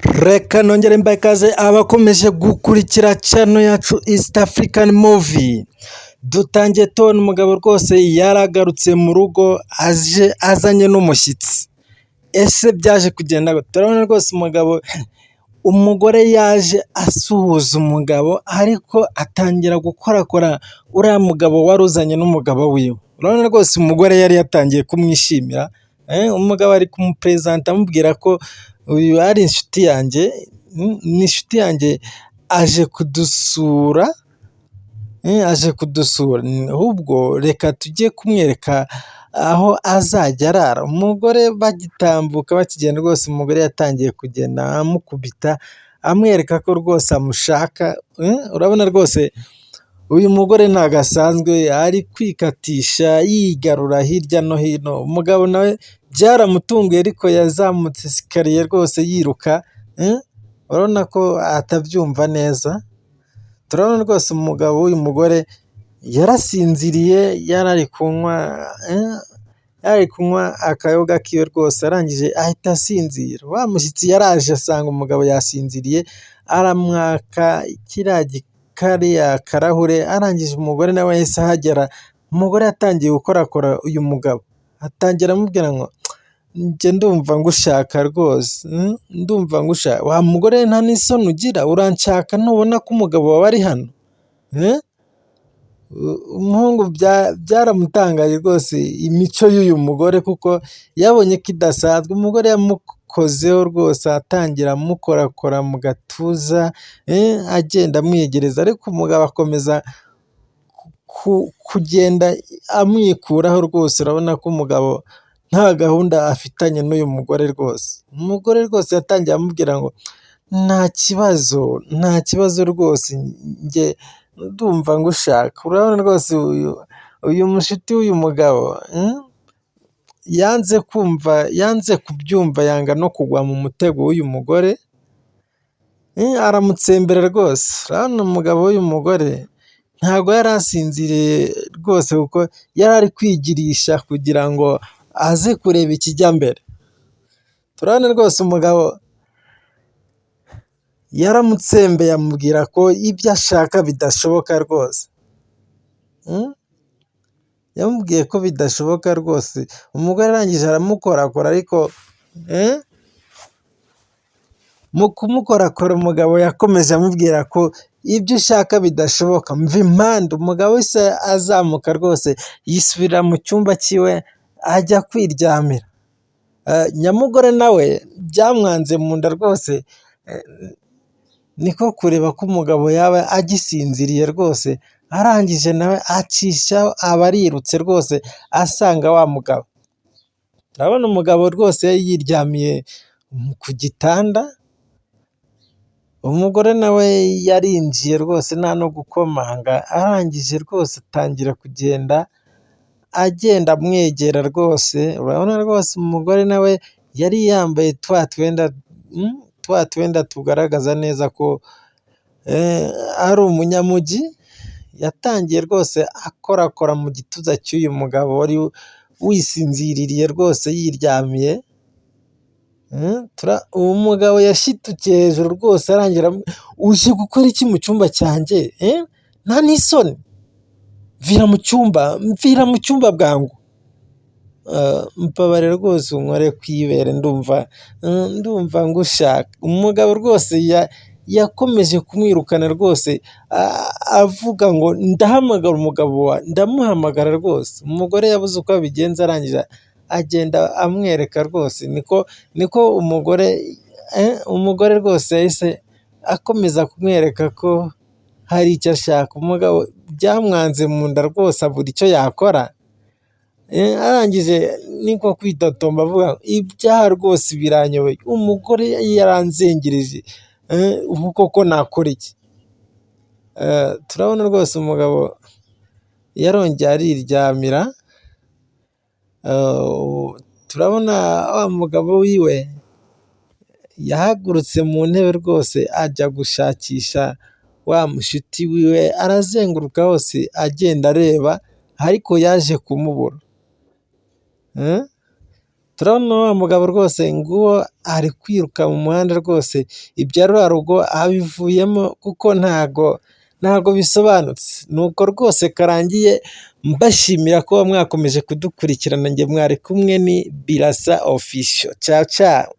Reka nongere mbahe ikaze abakomeje gukurikira channel yacu East African Movie. Dutangiye tubona umugabo rwose yaragarutse mu rugo aje azanye n'umushyitsi. Ese byaje kugenda gute? Turabona rwose umugore yaje asuhuza umugabo ariko atangira gukorakora uriya mugabo wari uzanye n'umugabo wiwe. Urabona rwose umugore yari yatangiye kumwishimira, umugabo ari kumupresenta amubwira ko uyu ari inshuti yanjye, ni inshuti yanjye aje kudusura, ahubwo reka tujye kumwereka aho azajya arara. Umugore bagitambuka bakigenda rwose umugore yatangiye kugenda amukubita amwereka ko rwose amushaka. Urabona rwose uyu mugore ntabwo asanzwe, ari kwikatisha yigarura hirya no hino. Umugabo nawe byaramutunguye ariko yazamutse esikariye rwose yiruka, urabona ko atabyumva neza. Turabona rwose umugabo w'uyu mugore yarasinziriye, yari kunywa akayoga kiwe rwose, arangije ahita asinzira. Wa mushyitsi yaraje asanga umugabo yasinziriye, aramwaka kariya karahure, arangije umugore nawe yahise ahagera. Umugore yatangiye gukorakora uyu mugabo, atangira amubwira ngo njye ndumva ngushaka rwose, ndumva ngushaka. Wa mugore nta n'isoni ugira, uranshaka ntubona ko umugabo wawe ari hano? Umuhungu byaramutangaje rwose imico y'uyu mugore, kuko yabonye ko idasanzwe. Umugore yamukozeho rwose atangira amukorakora mu gatuza, agenda amwiyegereza, ariko umugabo akomeza kugenda amwikuraho rwose. Urabona ko umugabo nta gahunda afitanye n'uyu mugore rwose. Umugore rwose yatangiye amubwira ngo nta kibazo rwose, njye ndumva ngushaka. Urabona rwose uyu mushuti w'uyu mugabo yanze kubyumva, yanga no kugwa mu mutego w'uyu mugore, aramutsembera rwose. Urabona umugabo w'uyu mugore ntabwo yari asinziriye rwose, kuko yari ari kwigirisha kugira ngo aze kureba ikijya mbere. Turabona rwose umugabo yaramutsembeye amubwira ko ibyo ashaka bidashoboka rwose, yamubwiye ko bidashoboka rwose. Umugore arangije aramukorakora, ariko mu kumukorakora umugabo yakomeje amubwira ko ibyo ushaka bidashoboka, mva impande. Umugabo wese azamuka rwose yisubira mu cyumba cyiwe ajya kwiryamira. Nyamugore nawe byamwanze mu nda rwose, niko kureba ko umugabo yaba agisinziriye rwose, arangije nawe acishaho aba arirutse rwose asanga wa mugabo. Urabona umugabo rwose yiryamiye ku gitanda, umugore nawe yarinjiye rwose nta no gukomanga, arangije rwose atangira kugenda agenda amwegera rwose. Urabona rwose umugore nawe yari yambaye twa twenda tugaragaza neza ko ari umunyamujyi. Yatangiye rwose akorakora mu gituza cy'uyu mugabo wari wisinziririye rwose yiryamiye. Uwo mugabo yashitukiye hejuru rwose, arangira uje gukora iki mu cyumba cyanjye? Nta n'isoni, mvira mu cyumba bwangu. Mbabarira rwose unkore kwibere, ndumva ngushaka. Umugabo rwose yakomeje kumwirukana rwose, avuga ngo ndamuhamagara rwose. Umugore yabuze uko abigenza, arangije agenda amwereka rwose. Niko umugore rwose yahise akomeza kumwereka ko hari icyo ashaka. Umugabo byamwanze mu nda rwose, abura icyo yakora. Arangije niko kwitotomba avuga ibyaha rwose biranyobeye, umugore yaranzengereje, ubu koko nakora iki? Turabona rwose umugabo yarongeye ariryamira. Turabona wa mugabo wiwe yahagurutse mu ntebe rwose ajya gushakisha wa mushuti wiwe, arazenguruka hose agenda areba, ariko yaje kumubura. turabona wa mugabo rwose nguwo ari kwiruka mu muhanda rwose, ibya ruriya rugo abivuyemo kuko ntago bisobanutse. Nuko rwose karangiye mbashimira kuba mwakomeje kudukurikirana, njye mwari kumwe ni Birasa Official. Ciao ciao.